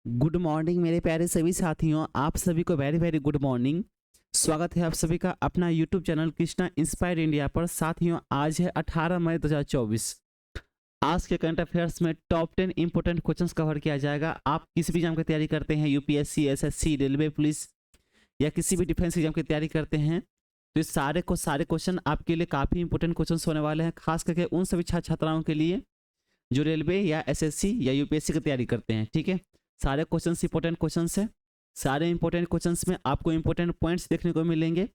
Good morning मेरे प्यारे सभी साथियों, आप सभी को वेरी वेरी गुड मॉर्निंग। स्वागत है आप सभी का अपना YouTube channel Krishna inspire India पर। साथियों, आज है 18 मई 2024। आज के करंट अफेयर्स में टॉप 10 इंपोर्टेंट क्वेश्चंस कवर किया जाएगा। आप किसी भी एग्जाम की तैयारी करते हैं, यूपीएससी, एसएससी, रेलवे, पुलिस या किसी भी डिफेंस एग्जाम की तैयारी करते हैं, तो इस सारे क्वेश्चन आपके लिए काफ़ी इंपोर्टेंट क्वेश्चन होने वाले हैं, खास करके उन सभी छात्र छात्राओं के लिए जो रेलवे या एसएससी या यूपीएससी की तैयारी करते हैं। ठीक है, सारे क्वेश्चंस इंपॉर्टेंट क्वेश्चंस है। सारे इंपॉर्टेंट क्वेश्चंस में आपको इंपॉर्टेंट पॉइंट्स देखने को मिलेंगे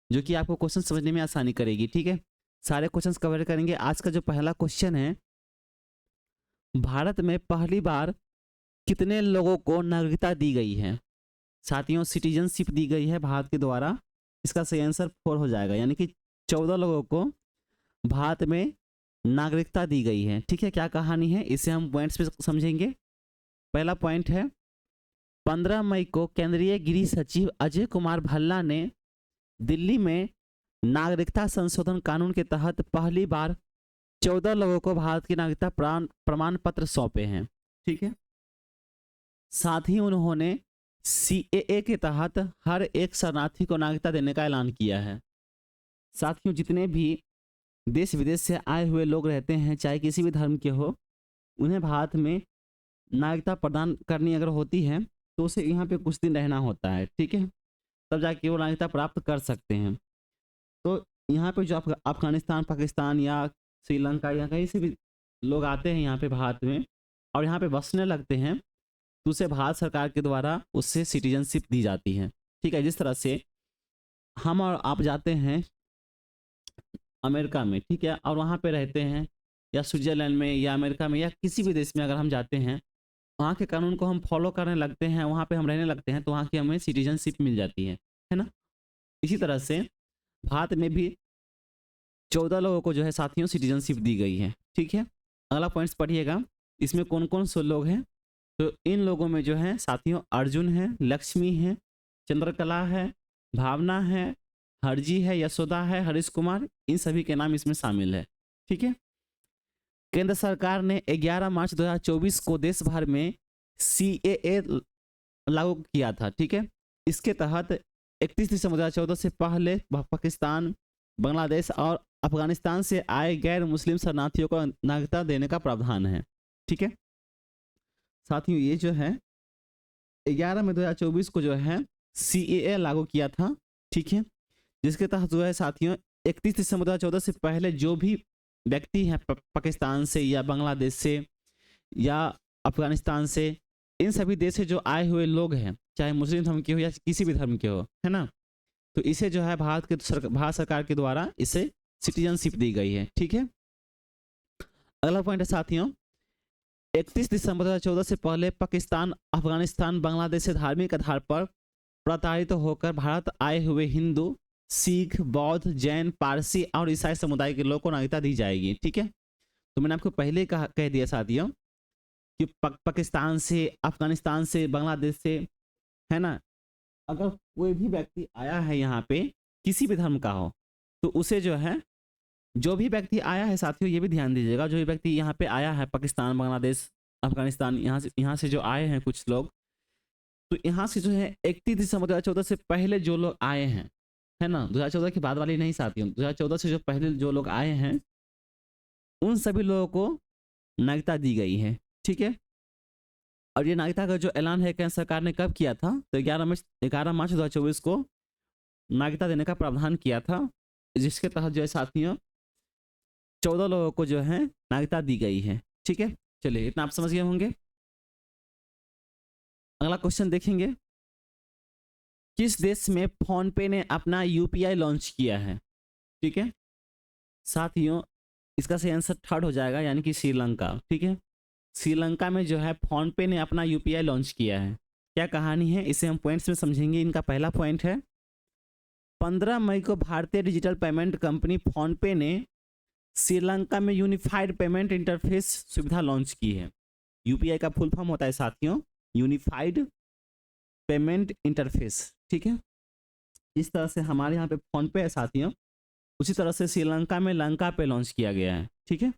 जो कि आपको क्वेश्चन समझने में आसानी करेगी। ठीक है, सारे क्वेश्चंस कवर करेंगे। आज का जो पहला क्वेश्चन है, भारत में पहली बार कितने लोगों को नागरिकता दी गई है? साथियों, सिटीजनशिप दी गई है भारत के द्वारा। इसका सही आंसर 4 हो जाएगा, यानी कि 14 लोगों को भारत में नागरिकता दी गई है। ठीक है, क्या कहानी है इसे हम पॉइंट्स पे समझेंगे। पहला पॉइंट है, 15 मई को केंद्रीय गृह सचिव अजय कुमार भल्ला ने दिल्ली में नागरिकता संशोधन कानून के तहत पहली बार 14 लोगों को भारत की नागरिकता प्रमाण पत्र सौंपे हैं। ठीक है, साथ ही उन्होंने सीएए के तहत हर एक शरणार्थी को नागरिकता देने का ऐलान किया है। साथियों, जितने भी देश विदेश से आए हुए लोग रहते हैं, चाहे किसी भी धर्म के हो, उन्हें भारत में नागरिकता प्रदान करनी अगर होती है तो उसे यहाँ पे कुछ दिन रहना होता है। ठीक है, तब जाके वो नागरिकता प्राप्त कर सकते हैं। तो यहाँ पे जो अफगानिस्तान, पाकिस्तान या श्रीलंका या कहीं से भी लोग आते हैं यहाँ पे भारत में और यहाँ पे बसने लगते हैं, तो उसे भारत सरकार के द्वारा उससे सिटीजनशिप दी जाती है। ठीक है, जिस तरह से हम और आप जाते हैं अमेरिका में, ठीक है, और वहाँ पे रहते हैं, या स्विट्जरलैंड में या अमेरिका में या किसी भी देश में अगर हम जाते हैं, वहाँ के कानून को हम फॉलो करने लगते हैं, वहाँ पे हम रहने लगते हैं, तो वहाँ की हमें सिटीजनशिप मिल जाती है ना। इसी तरह से भारत में भी 14 लोगों को जो है साथियों सिटीजनशिप दी गई है। ठीक है, अगला पॉइंट्स पढ़िएगा, इसमें कौन कौन से लोग हैं। तो इन लोगों में जो है साथियों अर्जुन है, लक्ष्मी है, चंद्रकला है, भावना है, हरजी है, यशोदा है, हरीश कुमार, इन सभी के नाम इसमें शामिल है। ठीक है, केंद्र सरकार ने 11 मार्च 2024 को देश भर में सीएए लागू किया था। ठीक है, इसके तहत 31 दिसंबर 2014 से पहले पाकिस्तान, बांग्लादेश और अफगानिस्तान से आए गैर मुस्लिम शरणार्थियों को नागरिकता देने का प्रावधान है। ठीक है, साथियों ये जो है 11 मई 2024 को जो है सीएए लागू किया था। ठीक है, जिसके तहत जो है साथियों 31 दिसंबर 2014 से पहले जो भी व्यक्ति हैं पाकिस्तान से या बांग्लादेश से या अफगानिस्तान से, इन सभी देश से जो आए हुए लोग हैं, चाहे मुस्लिम धर्म के हो या किसी भी धर्म के हो, है ना, तो इसे जो है भारत सरकार के द्वारा इसे सिटीजनशिप दी गई है। ठीक है, अगला पॉइंट है साथियों, 31 दिसंबर 2014 से पहले पाकिस्तान, अफगानिस्तान, बांग्लादेश से धार्मिक आधार पर प्रताड़ित होकर भारत आए हुए हिंदू, सिख, बौद्ध, जैन, पारसी और ईसाई समुदाय के लोगों को नागरिकता दी जाएगी। ठीक है, तो मैंने आपको पहले कह दिया साथियों कि पाकिस्तान से, अफगानिस्तान से, बांग्लादेश से, है ना, अगर कोई भी व्यक्ति आया है यहाँ पे किसी भी धर्म का हो, तो उसे जो है, जो भी व्यक्ति आया है साथियों, ये भी ध्यान दीजिएगा, जो भी व्यक्ति यहाँ पे आया है पाकिस्तान, बांग्लादेश, अफगानिस्तान, यहाँ से जो आए हैं कुछ लोग, तो यहाँ से जो है 31 दिसंबर 2014 से पहले जो लोग आए हैं, है ना, 2014 के बाद वाली नहीं साथियों, 2014 से जो पहले जो लोग आए हैं उन सभी लोगों को नागरिकता दी गई है। ठीक है, और ये नागरिकता का जो ऐलान है केंद्र सरकार ने कब किया था, तो 11 मार्च 2024 को नागरिकता देने का प्रावधान किया था, जिसके तहत जो है साथियों 14 लोगों को जो है नागरिकता दी गई है। ठीक है, चलिए इतना आप समझ गए होंगे। अगला क्वेश्चन देखेंगे, किस देश में फोन पे ने अपना यूपीआई लॉन्च किया है? ठीक है साथियों, इसका सही आंसर 3rd हो जाएगा, यानी कि श्रीलंका। ठीक है, श्रीलंका में जो है फोन पे ने अपना यूपीआई लॉन्च किया है। क्या कहानी है इसे हम पॉइंट्स में समझेंगे। इनका पहला पॉइंट है, 15 मई को भारतीय डिजिटल पेमेंट कंपनी फोन पे ने श्रीलंका में यूनिफाइड पेमेंट इंटरफेस सुविधा लॉन्च की है। यूपीआई का फुल फॉर्म होता है साथियों यूनिफाइड पेमेंट इंटरफेस। ठीक है, इस तरह से हमारे यहाँ पे फोन पे है साथियों, उसी तरह से श्रीलंका में लंका पे लॉन्च किया गया है। ठीक है,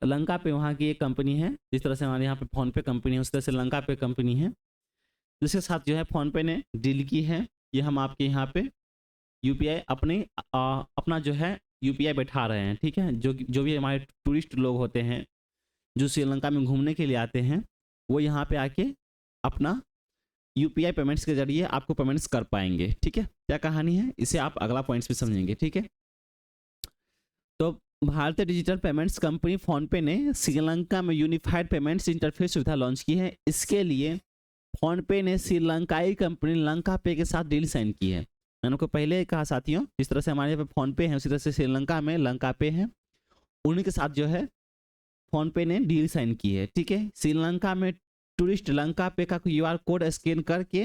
लंका पे वहाँ की एक कंपनी है, जिस तरह से हमारे यहाँ पे फोन पे कंपनी है उस तरह से लंका पे कंपनी है। जिसके साथ जो है फ़ोनपे ने डील की है कि हम आपके यहाँ पे यूपीआई अपना जो है यूपीआई बैठा रहे हैं, ठीक है। जो भी हमारे टूरिस्ट लोग होते हैं जो श्रीलंका में घूमने के लिए आते हैं, वो यहाँ पे आके अपना यूपीआई पेमेंट्स के जरिए आपको पेमेंट्स कर पाएंगे, ठीक है। क्या कहानी है इसे आप अगला पॉइंट्स में समझेंगे, ठीक है। तो भारतीय डिजिटल पेमेंट्स कंपनी फ़ोनपे ने श्रीलंका में यूनिफाइड पेमेंट्स इंटरफेस सुविधा लॉन्च की है। इसके लिए फ़ोनपे ने श्रीलंकाई कंपनी लंका पे के साथ डील साइन की है। मैंने आपको पहले कहा साथियों, जिस तरह से हमारे यहाँ पे फ़ोनपे है उसी तरह से श्रीलंका में लंका पे है, उन्हीं के साथ जो है फ़ोनपे ने डील साइन की है, ठीक है। श्रीलंका में टूरिस्ट लंका पे का क्यूआर कोड स्कैन करके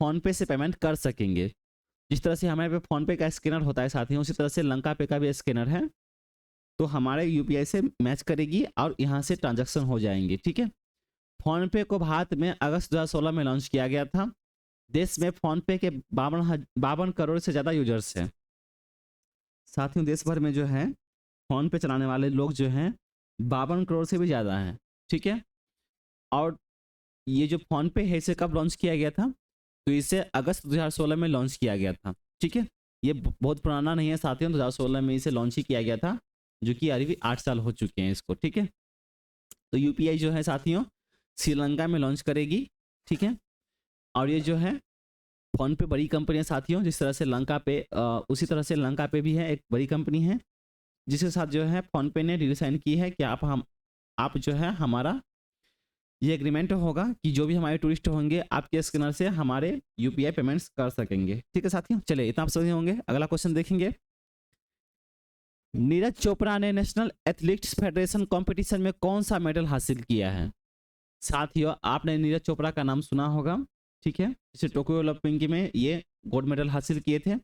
फ़ोनपे से पेमेंट कर सकेंगे। जिस तरह से हमारे पे फ़ोनपे का स्कैनर होता है साथियों, उसी तरह से लंका पे का भी स्कैनर है, तो हमारे यूपीआई से मैच करेगी और यहाँ से ट्रांजैक्शन हो जाएंगे, ठीक है। फ़ोनपे को भारत में अगस्त 2016 में लॉन्च किया गया था। देश में फ़ोनपे के 52 करोड़ से ज़्यादा यूजर्स हैं। साथियों देश भर में जो है फ़ोनपे चलाने वाले लोग जो हैं 52 करोड़ से भी ज़्यादा हैं, ठीक है। और ये जो फ़ोनपे है इसे कब लॉन्च किया गया था? तो इसे अगस्त 2016 में लॉन्च किया गया था, ठीक है। ये बहुत पुराना नहीं है साथियों, 2016 में इसे लॉन्च ही किया गया था, जो कि अभी 8 साल हो चुके हैं इसको, ठीक है। तो यूपीआई जो है साथियों श्रीलंका में लॉन्च करेगी, ठीक है। और ये जो है फ़ोनपे बड़ी कंपनी है साथियों, जिस तरह से लंका पे उसी तरह से लंका पे भी है एक बड़ी कंपनी है, जिसके साथ जो है फ़ोनपे ने डील साइन की है कि आप जो है हमारा ये एग्रीमेंट होगा कि जो भी हमारे टूरिस्ट होंगे आपके स्कैनर से हमारे यूपीआई पेमेंट्स कर सकेंगे, ठीक है साथियों। चलिए इतना आप समझे होंगे, अगला क्वेश्चन देखेंगे। नीरज चोपड़ा ने नेशनल एथलेटिक्स फेडरेशन कंपटीशन में कौन सा मेडल हासिल किया है? साथियों आपने नीरज चोपड़ा का नाम सुना होगा, ठीक है। इसे टोक्यो ओलंपिक में ये गोल्ड मेडल हासिल किए थे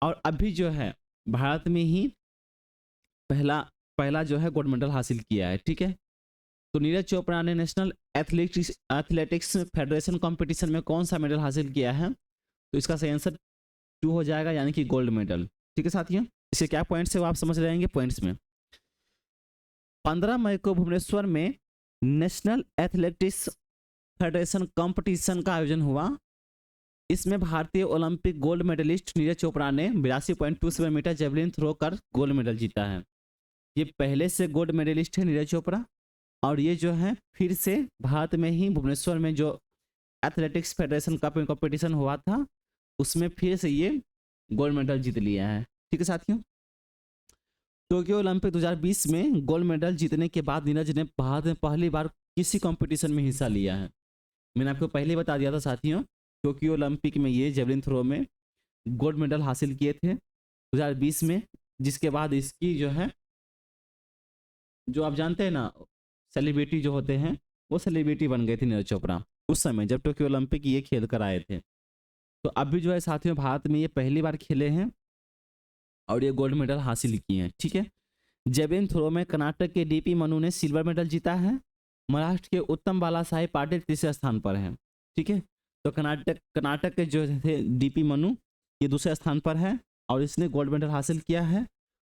और अभी जो है भारत में ही पहला पहला जो है गोल्ड मेडल हासिल किया है, ठीक है। तो नीरज चोपड़ा ने नेशनल एथलेटिक्स फेडरेशन कंपटीशन में कौन सा मेडल हासिल किया है? तो इसका सही आंसर 2 हो जाएगा, यानी कि गोल्ड मेडल, ठीक है साथियों। इसके क्या पॉइंट्स है वो आप समझ रहेंगे पॉइंट्स में। 15 मई को भुवनेश्वर में नेशनल एथलेटिक्स फेडरेशन कंपटीशन का आयोजन हुआ। इसमें भारतीय Olympic gold medalist Neeraj Chopra ने 82.27 मीटर जेवलिन थ्रो कर गोल्ड मेडल जीता है। ये पहले से गोल्ड मेडलिस्ट है नीरज चोपड़ा, और ये जो है फिर से भारत में ही भुवनेश्वर में जो एथलेटिक्स फेडरेशन का कंपटीशन हुआ था उसमें फिर से ये गोल्ड मेडल जीत लिया है, ठीक है साथियों। टोक्यो ओलंपिक 2020 में गोल्ड मेडल जीतने के बाद नीरज ने भारत में पहली बार किसी कंपटीशन में हिस्सा लिया है। मैंने आपको पहले बता दिया था साथियों, टोक्यो ओलंपिक में ये जेवलिन थ्रो में गोल्ड मेडल हासिल किए थे 2020 में, जिसके बाद इसकी जो है जो आप जानते हैं ना सेलिब्रिटी जो होते हैं वो सेलिब्रिटी बन गए थे नीरज चोपड़ा उस समय जब टोक्यो ओलंपिक ये खेल कर आए थे। तो अभी जो है साथियों भारत में ये पहली बार खेले हैं और ये गोल्ड मेडल हासिल किए हैं, ठीक है। जेवलिन थ्रो में कर्नाटक के डीपी मनु ने सिल्वर मेडल जीता है। महाराष्ट्र के उत्तम बाला साहेब पाटिल तीसरे स्थान पर हैं, ठीक है। तो कर्नाटक के जो थे डीपी मनु ये दूसरे स्थान पर है और इसने गोल्ड मेडल हासिल किया है।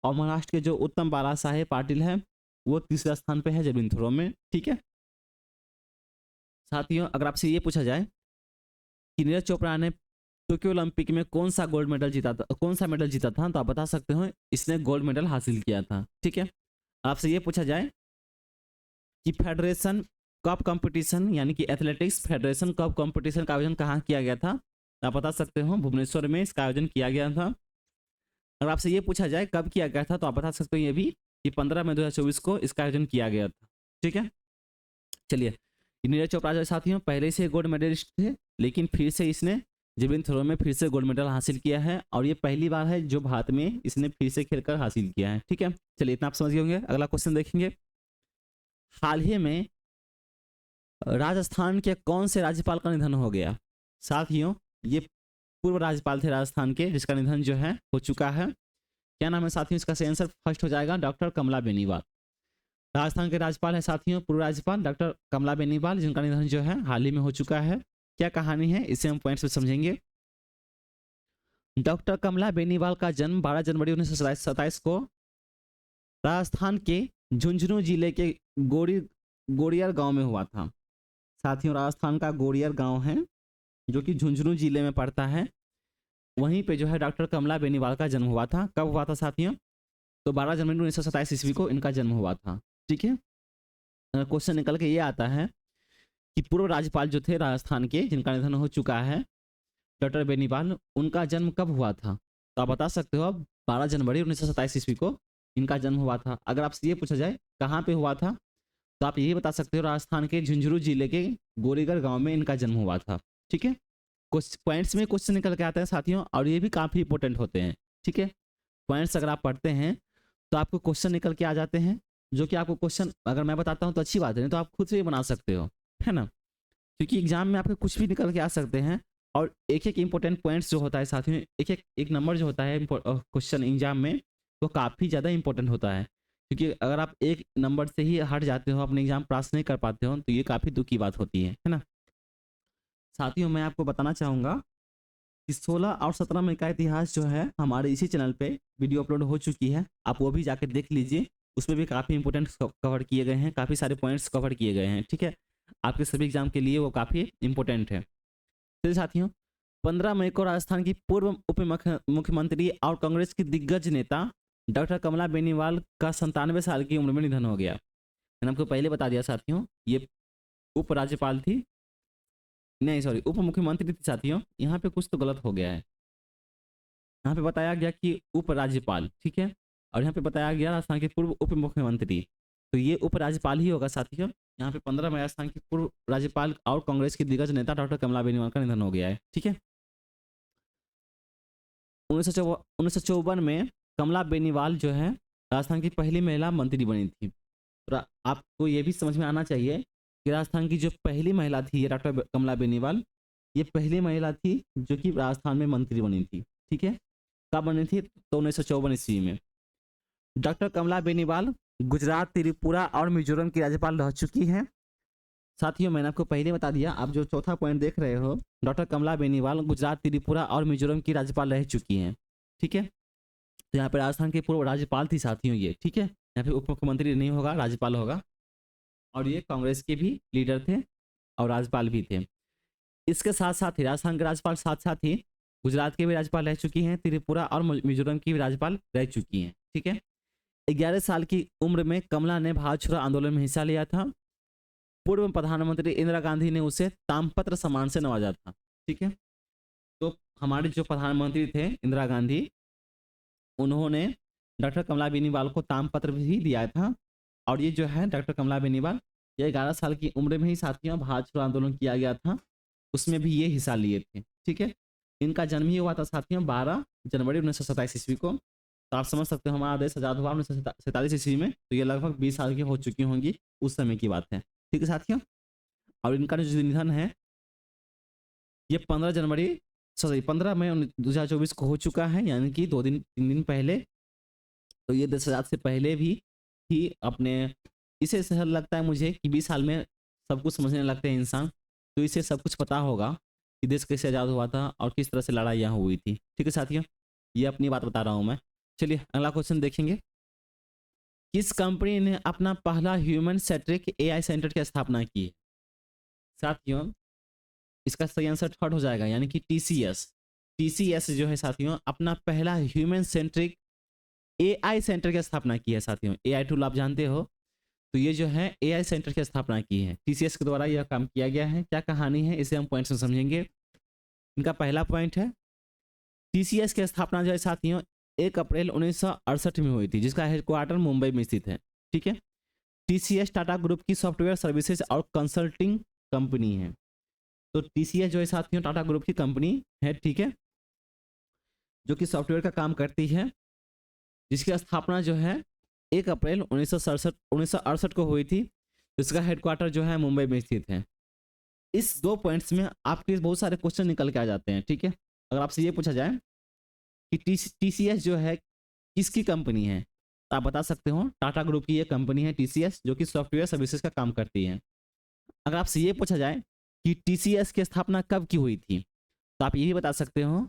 और महाराष्ट्र के जो उत्तम बाला साहेब पाटिल है वो तीसरे स्थान पर है जेवलिन थ्रो में, ठीक है साथियों। अगर आपसे ये पूछा जाए कि नीरज चोपड़ा ने टोक्यो ओलंपिक में कौन सा मेडल जीता था, तो आप बता सकते हो इसने गोल्ड मेडल हासिल किया था, ठीक है। आपसे ये पूछा जाए कि फेडरेशन कप कंपटीशन यानी कि एथलेटिक्स फेडरेशन कप कंपटीशन का आयोजन कहाँ किया गया था, तो आप बता सकते हो भुवनेश्वर में इसका आयोजन किया गया था। अगर आपसे ये पूछा जाए कब किया गया था, तो आप बता सकते हो ये भी कि 15 मई 2024 को इसका आयोजन किया गया था, ठीक है। चलिए नीरज चोपड़ा जो साथियों पहले से गोल्ड मेडलिस्ट थे, लेकिन फिर से इसने जेवलिन थ्रो में फिर से गोल्ड मेडल हासिल किया है और ये पहली बार है जो भारत में इसने फिर से खेलकर हासिल किया है, ठीक है। चलिए इतना आप समझ गए होंगे, अगला क्वेश्चन देखेंगे। हाल ही में राजस्थान के कौन से राज्यपाल का निधन हो गया? साथियों ये पूर्व राज्यपाल थे राजस्थान के, जिसका निधन जो है हो चुका है। क्या नाम है साथियों? इसका सही आंसर फर्स्ट हो जाएगा डॉक्टर कमला बेनीवाल। राजस्थान के राज्यपाल है साथियों पूर्व राज्यपाल डॉक्टर कमला बेनीवाल, जिनका निधन जो है हाल ही में हो चुका है। क्या कहानी है इसे हम पॉइंट्स में समझेंगे। डॉक्टर कमला बेनीवाल का जन्म 12 जनवरी 1927 को राजस्थान के झुंझुनू जिले के गोरियर गांव में हुआ था। साथियों राजस्थान का गोरियर गांव है जो कि झुंझुनू जिले में पड़ता है। वहीं पे जो है डॉक्टर कमला बेनीवाल का जन्म हुआ था। कब हुआ था साथियों? तो 12 जनवरी 1927 ईस्वी को इनका जन्म हुआ था। ठीक है, क्वेश्चन निकल के ये आता है कि पूर्व राज्यपाल जो थे राजस्थान के, जिनका निधन हो चुका है, डॉक्टर बेनीवाल, उनका जन्म कब हुआ था? तो आप बता सकते हो, अब 12 जनवरी 1927 ईस्वी को इनका जन्म हुआ था। अगर आपसे ये पूछा जाए कहाँ पे हुआ था, तो आप यही बता सकते हो राजस्थान के झुंझुनू जिले के गोरीगढ़ गांव में इनका जन्म हुआ था। ठीक है, कुछ पॉइंट्स में क्वेश्चन निकल के आते हैं साथियों, और ये भी काफ़ी इंपॉर्टेंट होते हैं। ठीक है, पॉइंट्स अगर आप पढ़ते हैं तो आपको क्वेश्चन निकल के आ जाते हैं, जो कि आपको क्वेश्चन अगर मैं बताता हूँ तो अच्छी बात है, नहीं तो आप खुद से भी बना सकते हो, है ना। क्योंकि एग्जाम में आपके कुछ भी निकल के आ सकते हैं, और एक एक इंपॉर्टेंट पॉइंट्स जो होता है साथियों, एक नंबर जो होता है क्वेश्चन एग्जाम में, वो काफ़ी ज़्यादा इंपॉर्टेंट होता है। क्योंकि अगर आप एक नंबर से ही हट जाते हो, अपने एग्जाम पास नहीं कर पाते हो, तो ये काफ़ी दुख की बात होती है ना। साथियों, मैं आपको बताना चाहूँगा कि 16 और 17 मई का इतिहास जो है हमारे इसी चैनल पे वीडियो अपलोड हो चुकी है, आप वो भी जाकर देख लीजिए। उसमें भी काफ़ी इंपॉर्टेंट कवर किए गए हैं, काफ़ी सारे पॉइंट्स कवर किए गए हैं। ठीक है, आपके सभी एग्जाम के लिए वो काफ़ी इंपॉर्टेंट है। चलिए साथियों, 15 मई को राजस्थान की पूर्व उप मुख्यमंत्री और कांग्रेस की दिग्गज नेता डॉक्टर कमला बेनीवाल का 97 साल की उम्र में निधन हो गया। मैंने आपको पहले बता दिया साथियों, ये उपराज्यपाल थी, नहीं सॉरी, उप मुख्यमंत्री थी साथियों। यहाँ पे कुछ तो गलत हो गया है, यहाँ पे बताया गया कि उपराज्यपाल, ठीक है, और यहाँ पे बताया गया राजस्थान के पूर्व उप मुख्यमंत्री, तो ये उपराज्यपाल ही होगा साथियों। यहाँ पे 15 मई राजस्थान की पूर्व राज्यपाल और कांग्रेस की दिग्गज नेता डॉक्टर कमला बेनीवाल का निधन हो गया है। ठीक है, 1954 में कमला बेनीवाल जो है राजस्थान की पहली महिला मंत्री बनी थी। आपको ये भी समझ में आना चाहिए कि राजस्थान की जो पहली महिला थी, ये डॉक्टर कमला बेनीवाल, ये पहली महिला थी जो कि राजस्थान में मंत्री बनी थी। ठीक है, कब बनी थी? तो 1954 ईस्वी में। डॉक्टर कमला बेनीवाल गुजरात, त्रिपुरा और मिजोरम की राज्यपाल रह चुकी हैं। साथियों, मैंने आपको पहले बता दिया, आप जो चौथा पॉइंट देख रहे हो, डॉक्टर कमला बेनीवाल गुजरात, त्रिपुरा और मिजोरम की राज्यपाल रह चुकी हैं। ठीक है, तो यहाँ पे राजस्थान के पूर्व राज्यपाल थी साथियों ये। ठीक है, यहाँ पे उप मुख्यमंत्री नहीं होगा, राज्यपाल होगा, और ये कांग्रेस के भी लीडर थे और राज्यपाल भी थे। इसके साथ साथ ही राजस्थान के राज्यपाल साथ साथ ही गुजरात के भी राज्यपाल रह चुकी हैं, त्रिपुरा और मिजोरम की भी राज्यपाल रह चुकी हैं। ठीक है, 11 साल की उम्र में कमला ने भारत छोड़ो आंदोलन में हिस्सा लिया था। पूर्व प्रधानमंत्री इंदिरा गांधी ने उसे तामपत्र सम्मान से नवाजा था। ठीक है, तो हमारे जो प्रधानमंत्री थे इंदिरा गांधी, उन्होंने डॉक्टर कमला बेनीवाल को तामपत्र भी दिया था। और ये जो है डॉक्टर कमला बेनीवाल, ये 11 साल की उम्र में ही साथियों भारत छोड़ो आंदोलन किया गया था, उसमें भी ये हिस्सा लिए थे। ठीक है, इनका जन्म ही हुआ था साथियों 12 जनवरी 1927 ईस्वी को। तो आप समझ सकते हो हमारा देश आजाद हुआ 1947 ईस्वी में, तो ये लगभग 20 साल की हो चुकी होंगी, उस समय की बात है। ठीक है साथियों, और इनका जो निधन है ये 15 मई 2024 को हो चुका है, यानी कि 3 दिन पहले। तो ये 10,000 से पहले भी ही अपने, इसे सहल लगता है मुझे कि 20 साल में सब कुछ समझने लगते हैं इंसान, तो इसे सब कुछ पता होगा कि देश कैसे आज़ाद हुआ था और किस तरह से लड़ाइयाँ हुई थी। ठीक है साथियों, ये अपनी बात बता रहा हूँ मैं। चलिए अगला क्वेश्चन देखेंगे। किस कंपनी ने अपना पहला ह्यूमन सेंट्रिक एआई सेंटर की स्थापना की है? साथियों, इसका सही आंसर थर्ड हो जाएगा, यानी कि टीसीएस। टीसीएस जो है साथियों अपना पहला ह्यूमन सेंट्रिक एआई सेंटर की स्थापना की है साथियों। एआई टूल आप जानते हो, तो ये जो है एआई सेंटर की स्थापना की है, टीसीएस के द्वारा यह काम किया गया है। क्या कहानी है इसे हम पॉइंट्स में समझेंगे। इनका पहला पॉइंट है, टीसीएस की स्थापना जो है साथियों 1 अप्रैल 1968 में हुई थी, जिसका हेडक्वार्टर मुंबई में स्थित है। ठीक है, टीसीएस टाटा ग्रुप की सॉफ्टवेयर सर्विसेज और कंसल्टिंग कंपनी है। तो टीसीएस जो है साथियों टाटा ग्रुप की कंपनी है, ठीक है, जो कि सॉफ्टवेयर का काम करती है, जिसकी स्थापना जो है 1 अप्रैल 1968 को हुई थी। इसका हेडक्वार्टर जो है मुंबई में स्थित है। इस 2 पॉइंट्स में आपके बहुत सारे क्वेश्चन निकल के आ जाते हैं। ठीक है, अगर आपसे ये पूछा जाए कि टीसीएस जो है किसकी कंपनी है, तो आप बता सकते हो टाटा ग्रुप की ये कंपनी है टीसीएस, जो कि सॉफ्टवेयर सर्विसेज का काम करती है। अगर आपसे ये पूछा जाए कि टीसीएस की स्थापना कब की हुई थी, तो आप यही बता सकते हो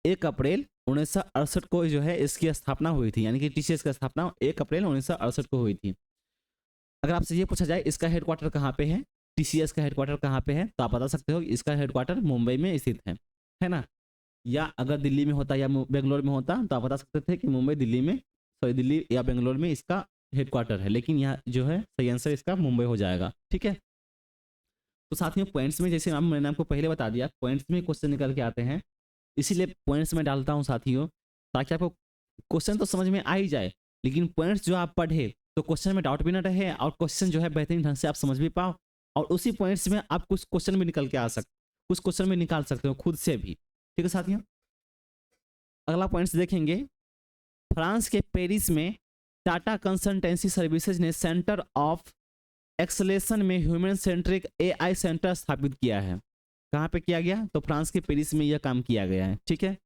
1 अप्रैल 1968 को जो है इसकी स्थापना हुई थी, यानी कि टीसीएस की स्थापना 1 अप्रैल 1968 को हुई थी। अगर आपसे ये पूछा जाए इसका हेडक्वार्टर कहाँ पे है, टीसीएस का हेडक्वार्टर कहाँ पे है, तो आप बता सकते हो इसका हेडक्वार्टर मुंबई में स्थित है ना। या अगर दिल्ली में होता या बेंगलोर में होता तो आप बता सकते थे कि मुंबई दिल्ली में, सॉरी दिल्ली या बेंगलोर में इसका हेडक्वार्टर है, लेकिन यहाँ जो है सही आंसर इसका मुंबई हो जाएगा। ठीक है, तो साथियों पॉइंट्स में जैसे मैंने आपको पहले बता दिया, पॉइंट्स में क्वेश्चन निकल के आते हैं, इसीलिए पॉइंट्स में डालता हूँ साथियों, ताकि आपको क्वेश्चन तो समझ में आ ही जाए, लेकिन पॉइंट्स जो आप पढ़े तो क्वेश्चन में डाउट भी ना रहे और क्वेश्चन जो है बेहतरीन ढंग से आप समझ भी पाओ, और उसी पॉइंट्स में आप कुछ क्वेश्चन भी निकल के आ सकते, कुछ क्वेश्चन भी निकाल सकते हो खुद से भी। ठीक है साथियों, अगला पॉइंट्स देखेंगे। फ्रांस के पेरिस में टाटा कंसल्टेंसी सर्विसेज ने सेंटर ऑफ एक्सलेशन में ह्यूमन सेंट्रिक एआई सेंटर स्थापित किया है। कहाँ पे किया गया, तो फ्रांस के पेरिस में यह काम किया गया है। ठीक है,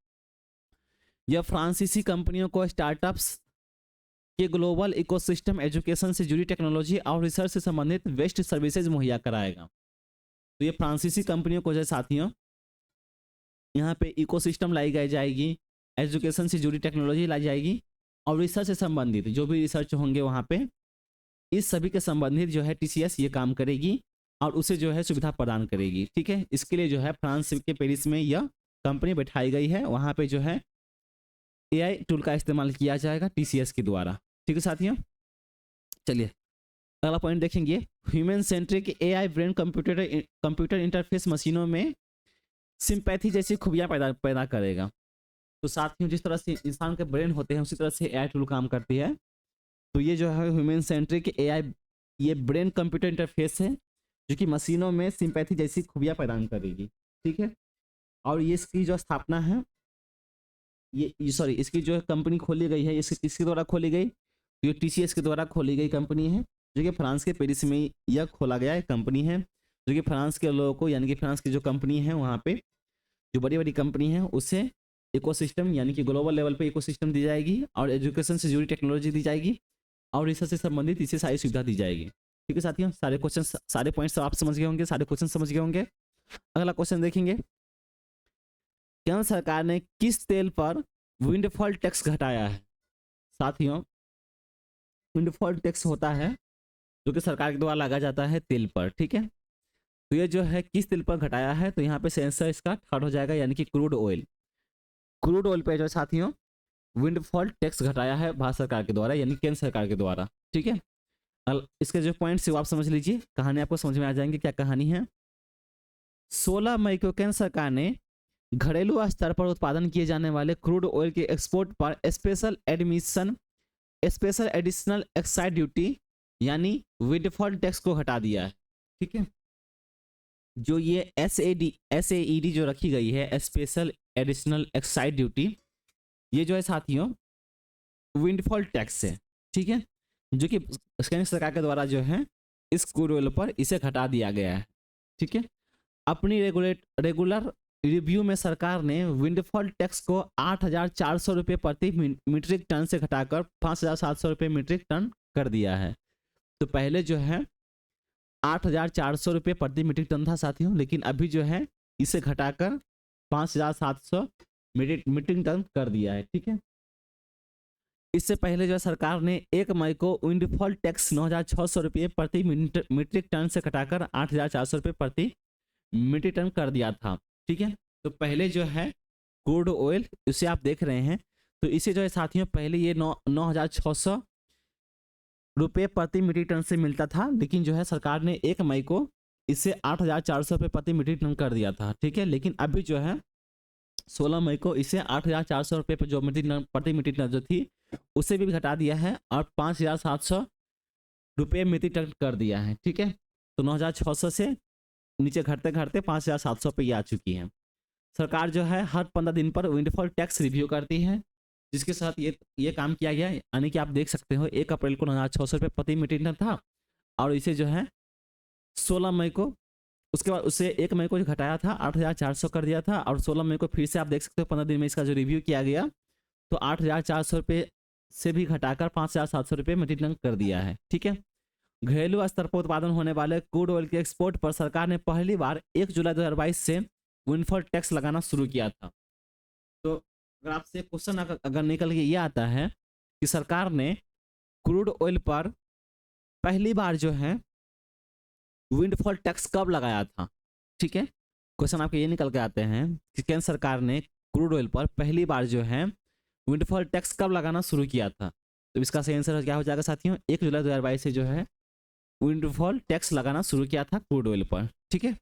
यह फ्रांसीसी कंपनियों को स्टार्टअप्स के ग्लोबल इकोसिस्टम, एजुकेशन से जुड़ी टेक्नोलॉजी और रिसर्च से संबंधित बेस्ट सर्विसेज मुहैया कराएगा। तो ये फ्रांसीसी कंपनियों को जो साथियों यहाँ पे इकोसिस्टम लाई गई जाएगी, एजुकेशन से जुड़ी टेक्नोलॉजी लाई जाएगी और रिसर्च से संबंधित जो भी रिसर्च होंगे वहाँ पे, इस सभी के संबंधित जो है टीसीएस ये काम करेगी और उसे जो है सुविधा प्रदान करेगी। ठीक है, इसके लिए जो है फ्रांस के पेरिस में यह कंपनी बैठाई गई है, वहाँ पे जो है एआई टूल का इस्तेमाल किया जाएगा टीसीएस के द्वारा। ठीक है साथियों, चलिए अगला पॉइंट देखेंगे। Human centric AI brain computer interface मशीनों में सिंपैथी जैसी खूबियां पैदा करेगा। तो साथियों जिस तरह से इंसान के ब्रेन होते हैं उसी तरह से एआई टूल काम करती है। तो ये जो है ह्यूमन सेंट्रिक एआई, ये ब्रेन कंप्यूटर इंटरफेस है जो कि मशीनों में सिंपैथी जैसी खूबियां प्रदान करेगी। ठीक है, और ये इसकी जो स्थापना है, ये सॉरी इसकी जो कंपनी खोली गई है, इसके द्वारा खोली गई, ये टीसीएस के द्वारा खोली गई कंपनी है, जो कि फ्रांस के पेरिस में यह खोला गया एक कंपनी है, जो कि फ्रांस के लोगों को, यानी कि फ्रांस की जो कंपनी है वहाँ पे जो बड़ी बड़ी कंपनी है उसे इकोसिस्टम यानी कि ग्लोबल लेवल पे इकोसिस्टम दी जाएगी और एजुकेशन से जुड़ी टेक्नोलॉजी दी जाएगी और रिसर्च से संबंधित इसे सारी सुविधा दी जाएगी। ठीक है साथियों, सारे क्वेश्चन सारे पॉइंट्स आप समझ गए होंगे, सारे क्वेश्चन समझ गए होंगे। अगला क्वेश्चन देखेंगे, केंद्र सरकार ने किस तेल पर विंडफॉल टैक्स घटाया है। साथियों विंडफॉल टैक्स होता है जो कि सरकार के द्वारा लगाया जाता है तेल पर। ठीक है, तो ये जो है किस तेल पर घटाया है, तो यहाँ पे सेंसर इसका थर्ड हो जाएगा, यानी कि क्रूड ऑयल। क्रूड ऑयल पे जो साथियों विंडफॉल टैक्स घटाया है भारत सरकार के द्वारा, यानी केंद्र सरकार के द्वारा। ठीक है, इसके जो पॉइंट्स आप समझ लीजिए, कहानी आपको समझ में आ जाएंगे क्या कहानी है। 16 मई को केंद्र सरकार ने घरेलू स्तर पर उत्पादन किए जाने वाले क्रूड ऑयल के एक्सपोर्ट पर स्पेशल एडिशनल एक्साइड ड्यूटी यानी विंडफॉल टैक्स को हटा दिया है। ठीक है, जो ये एसएईडी जो रखी गई है, स्पेशल एडिशनल एक्साइड ड्यूटी, ये जो है साथियों विंडफॉल टैक्स है। ठीक है, जो कि केंद्र सरकार के द्वारा जो है इस क्रूड ऑयल पर इसे घटा दिया गया है। ठीक है, अपनी रेगुलर रिव्यू में सरकार ने विंडफॉल टैक्स को 8,400 रुपये प्रति मीट्रिक टन से घटाकर 5,700 रुपये मीट्रिक टन कर दिया है। तो पहले जो है 8,400 रुपये प्रति मीट्रिक टन था साथियों, लेकिन अभी जो है इसे घटाकर 5,700 मीट्रिक टन कर दिया है। ठीक है, इससे पहले जो है सरकार ने 1 मई को विंडफॉल टैक्स 9,600 रुपये प्रति मीट्रिक टन से घटाकर 8,400 रुपये प्रति मीट्रिक टन कर दिया था। ठीक है, तो पहले जो है क्रूड ऑयल इसे आप देख रहे हैं, तो इसे जो है साथियों पहले ये 9,600 रुपये प्रति मीट्रिक टन से मिलता था, लेकिन जो है सरकार ने 1 मई को इसे 8,400 रुपये प्रति मीट्रिक टन कर दिया था। ठीक है, लेकिन अभी जो है 16 मई को इसे 8,400 रुपये पर जो प्रति मीट्रिक टन जो थी उसे भी घटा दिया है और 5,700 रुपये मीट्रिक टन कर दिया है। ठीक है, तो 9,600 से नीचे घटते घटते 5,700 पे आ चुकी है। सरकार जो है हर 15 दिन पर विंडफॉल टैक्स रिव्यू करती है, जिसके साथ ये काम किया गया, यानी कि आप देख सकते हो 1 अप्रैल को 9,600 रुपये प्रति मीट्रिक टन था और इसे जो है 16 मई को, उसके बाद उसे 1 मई को घटाया था 8,400 कर दिया था और 16 मई को फिर से आप देख सकते हो 15 दिन में इसका जो रिव्यू किया गया तो 8,400 रुपये से भी घटाकर 5,700 रुपये मीट्रिक टन कर दिया है। ठीक है, घरेलू स्तर पर उत्पादन होने वाले क्रूड ऑयल के एक्सपोर्ट पर सरकार ने पहली बार 1 जुलाई 2022 से विंडफॉल टैक्स लगाना शुरू किया था। तो अगर आपसे क्वेश्चन अगर निकल के ये आता है कि सरकार ने क्रूड ऑयल पर पहली बार जो है विंडफॉल टैक्स कब लगाया था? ठीक है, क्वेश्चन आपके ये निकल के आते हैं कि केंद्र सरकार ने क्रूड ऑयल पर पहली बार जो है विंडफॉल टैक्स कब लगाना शुरू किया था? तो इसका सही आंसर क्या हो जाएगा साथियों? 1 जुलाई 2022 से जो है विंडफॉल टैक्स लगाना शुरू किया था क्रूड ऑयल पर। ठीक है,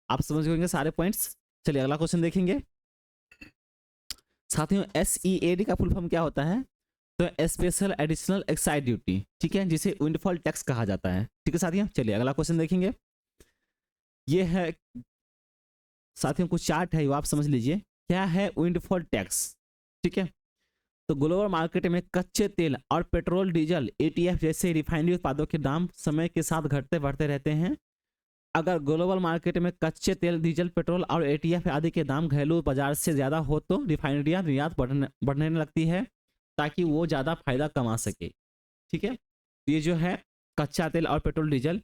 आप समझ गए सारे पॉइंट्स। चलिए अगला क्वेश्चन देखेंगे साथियों। SEAD का फुल फॉर्म क्या होता है? तो स्पेशल एडिशनल एक्साइज ड्यूटी, ठीक है, जिसे विंडफॉल टैक्स कहा जाता है। ठीक है साथियों, चलिए अगला क्वेश्चन देखेंगे। ये है साथियों कुछ चार्ट है, वो आप समझ लीजिए क्या है विंडफॉल टैक्स। ठीक है, तो ग्लोबल मार्केट में कच्चे तेल और पेट्रोल डीजल ETF जैसे रिफाइनरी उत्पादों के दाम समय के साथ घटते बढ़ते रहते हैं। अगर ग्लोबल मार्केट में कच्चे तेल, डीजल, पेट्रोल और ETF आदि के दाम घरेलू बाजार से ज़्यादा हो तो रिफाइनरियाँ निर्यात बढ़ने लगती है ताकि वो ज़्यादा फायदा कमा सके। ठीक है, ये जो है कच्चा तेल और पेट्रोल डीजल,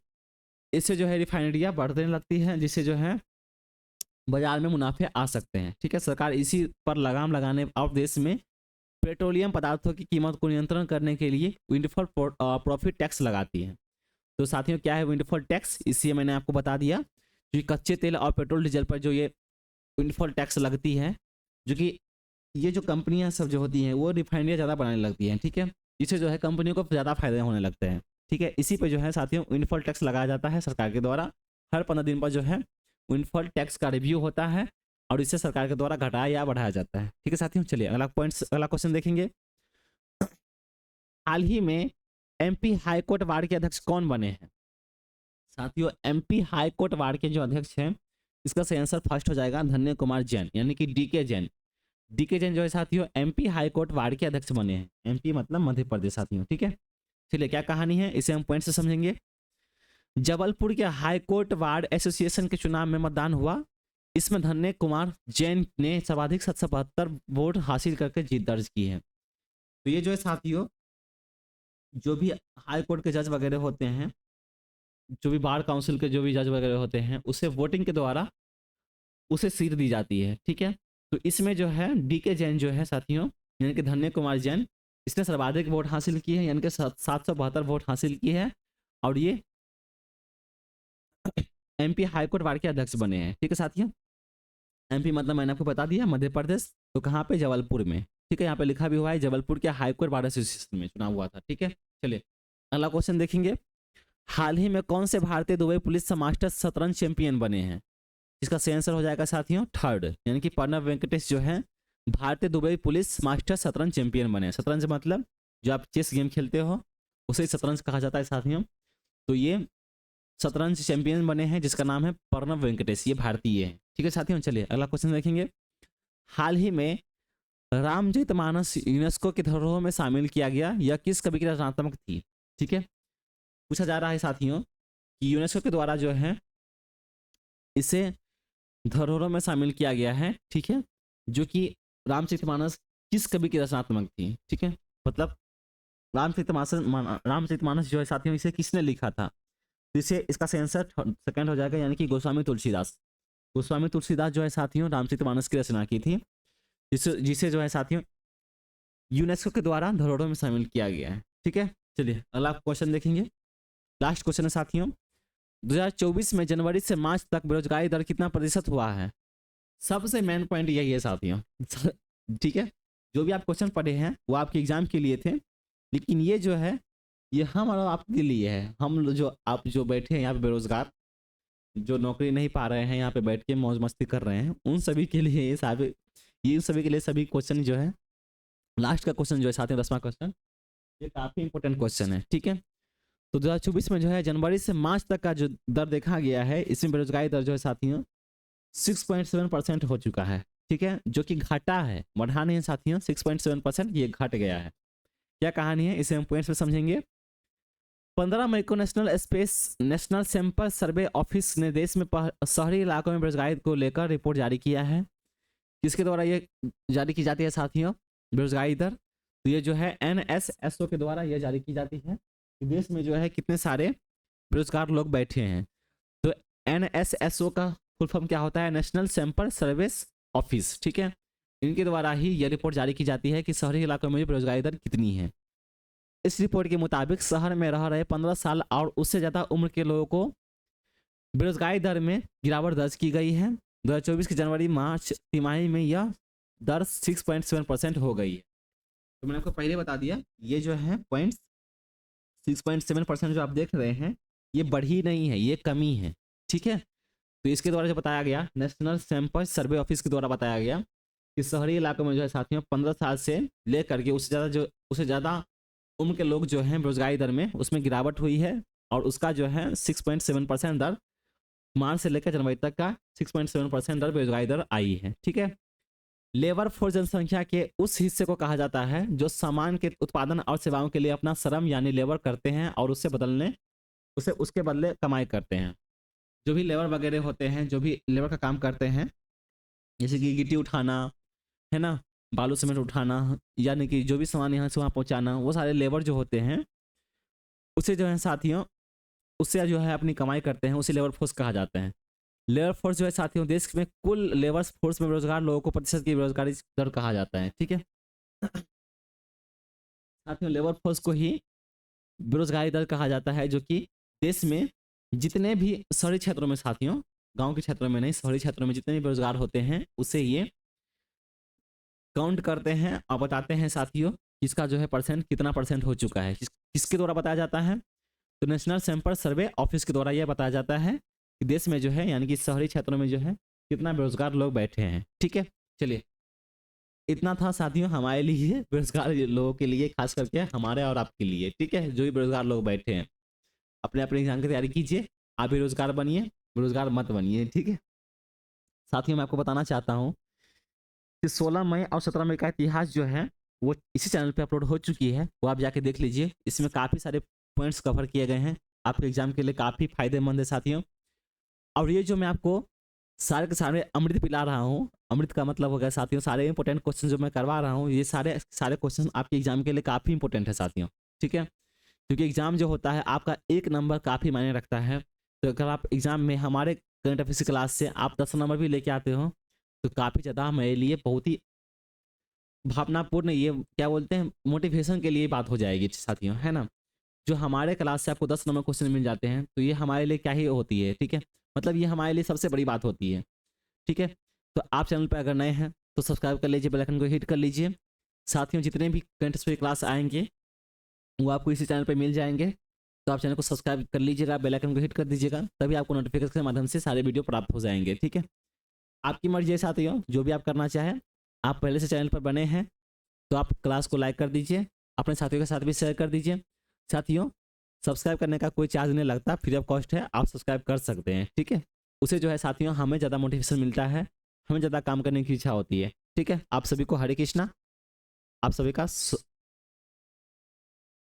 इससे जो है रिफाइनरियाँ बढ़ने लगती हैं, जिससे जो है बाजार में मुनाफे आ सकते हैं। ठीक है, सरकार इसी पर लगाम लगाने और देश में पेट्रोलियम पदार्थों की कीमत को नियंत्रण करने के लिए विंडफॉल प्रॉफिट टैक्स लगाती है। तो साथियों क्या है विंडफॉल टैक्स? इसी मैंने आपको बता दिया, जो कच्चे तेल और पेट्रोल डीजल पर जो ये विंडफॉल टैक्स लगती है, जो कि ये जो कंपनियां सब जो होती हैं वो रिफाइनरियाँ ज़्यादा बनाने लगती हैं। ठीक है, इससे जो है कंपनियों को ज़्यादा फायदे होने लगते हैं। ठीक है, इसी पे जो है साथियों विंडफॉल टैक्स लगाया जाता है सरकार के द्वारा। हर 15 दिन पर जो है विंडफॉल टैक्स का रिव्यू होता है और इसे सरकार के द्वारा घटाया या बढ़ाया जाता है। ठीक है साथियों, चलिए अगला पॉइंट, अगला क्वेश्चन देखेंगे। हाल ही में MP हाईकोर्ट वार्ड के अध्यक्ष कौन बने हैं? साथियों MP हाईकोर्ट वार्ड के जो अध्यक्ष हैं, इसका सही आंसर फर्स्ट हो जाएगा धन्य कुमार जैन, यानी कि DK जैन। DK जैन जो है साथियों MP हाईकोर्ट वार्ड के अध्यक्ष बने हैं। MP मतलब मध्य प्रदेश साथियों। ठीक है, चलिए क्या कहानी है इसे हम पॉइंट से समझेंगे। जबलपुर के हाईकोर्ट वार्ड एसोसिएशन के चुनाव में मतदान हुआ। इसमें धन्य कुमार जैन ने सर्वाधिक 772 वोट हासिल करके जीत दर्ज की है। तो ये जो है साथियों, जो भी हाई कोर्ट के जज वगैरह होते हैं, जो भी बार काउंसिल के जो भी जज वगैरह होते हैं, उसे वोटिंग के द्वारा उसे सीट दी जाती है। ठीक है, तो इसमें जो है DK जैन जो है साथियों, यानी कि धन्य कुमार जैन, इसने सर्वाधिक वोट हासिल की है, यानी कि 772 वोट हासिल की है और ये MP हाईकोर्ट वार्ड के अध्यक्ष बने हैं। ठीक है साथियों, MP मतलब मैंने आपको बता दिया मध्य प्रदेश, तो कहाँ पे? जबलपुर में। ठीक है, यहाँ पे लिखा भी हुआ है जबलपुर के हाईकोर्ट बार एसोसिएशन में चुनाव हुआ था। ठीक है, चलिए अगला क्वेश्चन देखेंगे। हाल ही में कौन से भारतीय दुबई पुलिस मास्टर शतरंज चैंपियन बने हैं? इसका सही आंसर हो जाएगा साथियों थर्ड, यानी कि प्रणव वेंकटेश जो है भारतीय दुबई पुलिस मास्टर शतरंज चैंपियन बने। शतरंज मतलब जो आप चेस गेम खेलते हो उसे शतरंज कहा जाता है साथियों। तो ये शतरंज चैंपियन बने हैं जिसका नाम है प्रणव वेंकटेश, ये भारतीय है। ठीक है साथियों, चलिए अगला क्वेश्चन देखेंगे। हाल ही में रामचरितमानस यूनेस्को की धरोहर में शामिल किया गया, यह किस कवि की रचनात्मक थी? ठीक है, पूछा जा रहा है साथियों कि यूनेस्को के द्वारा जो है इसे धरोहरों में शामिल किया गया है। ठीक है, जो कि रामचरितमानस किस कवि की रचनात्मक थी? ठीक है, मतलब रामचरितमानस जो है साथियों, इसे किसने लिखा था? तो इसे इसका आंसर सेकंड हो जाएगा, यानी कि गोस्वामी तुलसीदास। गोस्वामी तुलसीदास जो है साथियों रामचरितमानस की रचना की थी, जिसे जो है साथियों यूनेस्को के द्वारा धरोहरों में शामिल किया गया है। ठीक है, चलिए अगला क्वेश्चन देखेंगे। लास्ट क्वेश्चन है साथियों, 2024 में जनवरी से मार्च तक बेरोजगारी दर कितना प्रतिशत हुआ है? सबसे मेन पॉइंट यही है साथियों। ठीक है, जो भी आप क्वेश्चन पढ़े हैं वो आपके एग्जाम के लिए थे, लेकिन ये जो है ये हम और आपके लिए है। हम जो आप जो बैठे हैं यहाँ पे बेरोजगार, जो नौकरी नहीं पा रहे हैं, यहाँ पे बैठ के मौज मस्ती कर रहे हैं, उन सभी के लिए ये सभी के लिए सभी क्वेश्चन जो है, लास्ट का क्वेश्चन जो है साथियों 10वां क्वेश्चन, ये काफी इंपॉर्टेंट क्वेश्चन है। ठीक है, तो 2024 में जो है जनवरी से मार्च तक का जो दर देखा गया है, इसमें बेरोजगारी दर जो है साथियों 6.7% हो चुका है। ठीक है, जो कि घटा है, बढ़ा नहीं है साथियों। 6.7% ये घट गया है। क्या कहानी है इसे हम पॉइंट्स में समझेंगे। 15 मई को नेशनल सैंपल सर्वे ऑफिस ने देश में शहरी इलाकों में बेरोजगारी को लेकर रिपोर्ट जारी किया है। किसके द्वारा ये जारी की जाती है साथियों? बेरोजगारी दर। तो ये जो है NSSO के द्वारा ये जारी की जाती है कि देश में जो है कितने सारे बेरोजगार लोग बैठे हैं। तो NSSO का फुल फॉर्म क्या होता है? National sample service office. ठीक है, इनके द्वारा ही यह रिपोर्ट जारी की जाती है कि शहरी इलाकों में बेरोजगारी दर कितनी है। इस रिपोर्ट के मुताबिक शहर में रह रहे 15 साल और उससे ज़्यादा उम्र के लोगों को बेरोजगारी दर में गिरावट दर्ज की गई है। 2024 की जनवरी मार्च तिमाही में यह दर 6.7% हो गई है। तो मैंने आपको पहले बता दिया, ये जो है पॉइंट 6.7% जो आप देख रहे हैं ये बढ़ी नहीं है, ये कमी है, ठीक है। तो इसके द्वारा जो बताया गया, नेशनल सैंपल सर्वे ऑफिस के द्वारा बताया गया कि शहरी इलाकों में जो है साथियों 15 साल से लेकर के उससे ज़्यादा उम्र के लोग जो हैं बेरोजगारी दर में उसमें गिरावट हुई है, और उसका जो है 6.7% दर मार्च से लेकर जनवरी तक का 6.7% दर बेरोजगारी दर आई है, ठीक है। लेबर फोर्स जनसंख्या के उस हिस्से को कहा जाता है जो सामान के उत्पादन और सेवाओं के लिए अपना श्रम यानी लेबर करते हैं और उसके बदले कमाई करते हैं। जो भी लेबर वगैरह होते हैं, जो भी लेबर का काम करते हैं, जैसे कि गिट्टी उठाना है ना, बालू सीमेंट उठाना, यानी कि जो भी सामान यहाँ से वहाँ पहुँचाना, वो सारे लेबर जो होते हैं उसे जो है साथियों, उससे जो है अपनी कमाई करते हैं, उसे लेबर फोर्स कहा जाता है। लेबर फोर्स जो है साथियों देश में कुल लेबर फोर्स में बेरोजगार लोगों को प्रतिशत की बेरोजगारी दर कहा जाता है, ठीक है। साथियों लेबर फोर्स को ही बेरोजगारी दर कहा जाता है, जो कि देश में जितने भी शहरी क्षेत्रों में साथियों, गांव के क्षेत्रों में नहीं, शहरी क्षेत्रों में जितने भी बेरोजगार होते हैं उसे ये काउंट करते हैं और बताते हैं साथियों किसका जो है परसेंट कितना परसेंट हो चुका है। किसके द्वारा बताया जाता है? तो नेशनल सैंपल सर्वे ऑफिस के द्वारा यह बताया जाता है कि देश में जो है यानी कि शहरी क्षेत्रों में जो है कितना बेरोजगार लोग बैठे हैं, ठीक है। चलिए, इतना था साथियों हमारे लिए, बेरोजगार लोगों के लिए, खास करके हमारे और आपके लिए, ठीक है। जो भी बेरोजगार लोग बैठे हैं अपने अपने एग्जाम की तैयारी कीजिए, आप बेरोजगार बनिए, बेरोजगार मत बनिए, ठीक है। साथियों मैं आपको बताना चाहता हूँ कि 16 मई और 17 मई का इतिहास जो है वो इसी चैनल पे अपलोड हो चुकी है, वो आप जाके देख लीजिए। इसमें काफ़ी सारे पॉइंट्स कवर किए गए हैं, आपके एग्जाम के लिए काफ़ी फायदेमंद है साथियों। और ये जो मैं आपको सारे के सारे अमृत पिला रहा हूँ, अमृत का मतलब हो गया साथियों सारे इंपॉर्टेंट क्वेश्चन जो मैं करवा रहा हूँ, ये सारे सारे क्वेश्चन आपके एग्जाम के लिए काफ़ी इंपॉर्टेंट है साथियों, ठीक है। क्योंकि एग्जाम जो होता है आपका एक नंबर काफ़ी मायने रखता है। तो अगर आप एग्जाम में हमारे करंट अफेयर्स क्लास से आप 10 नंबर भी लेके आते हो तो काफ़ी ज़्यादा मेरे लिए बहुत ही भावनापूर्ण, ये क्या बोलते हैं, मोटिवेशन के लिए बात हो जाएगी साथियों, है ना। जो हमारे क्लास से आपको 10 नंबर क्वेश्चन मिल जाते हैं तो ये हमारे लिए क्या ही होती है, ठीक है। मतलब ये हमारे लिए सबसे बड़ी बात होती है, ठीक है। तो आप चैनल पर अगर नए हैं तो सब्सक्राइब कर लीजिए, बेल आइकन को हिट कर लीजिए। साथियों जितने भी करंट अफेयर्स क्लास आएंगे वो आपको इसी चैनल पर मिल जाएंगे, तो आप चैनल को सब्सक्राइब कर लीजिएगा, बेल आइकन को हिट कर दीजिएगा, तभी आपको नोटिफिकेशन के माध्यम से सारे वीडियो प्राप्त हो जाएंगे, ठीक है। आपकी मर्जी है साथियों, जो भी आप करना चाहें। आप पहले से चैनल पर बने हैं तो आप क्लास को लाइक कर दीजिए, अपने साथियों के साथ भी शेयर कर दीजिए। साथियों सब्सक्राइब करने का कोई चार्ज नहीं लगता, फ्री ऑफ कॉस्ट है, आप सब्सक्राइब कर सकते हैं, ठीक है। उसे जो है साथियों हमें ज़्यादा मोटिवेशन मिलता है, हमें ज़्यादा काम करने की इच्छा होती है, ठीक है। आप सभी को हरे कृष्णा, आप सभी का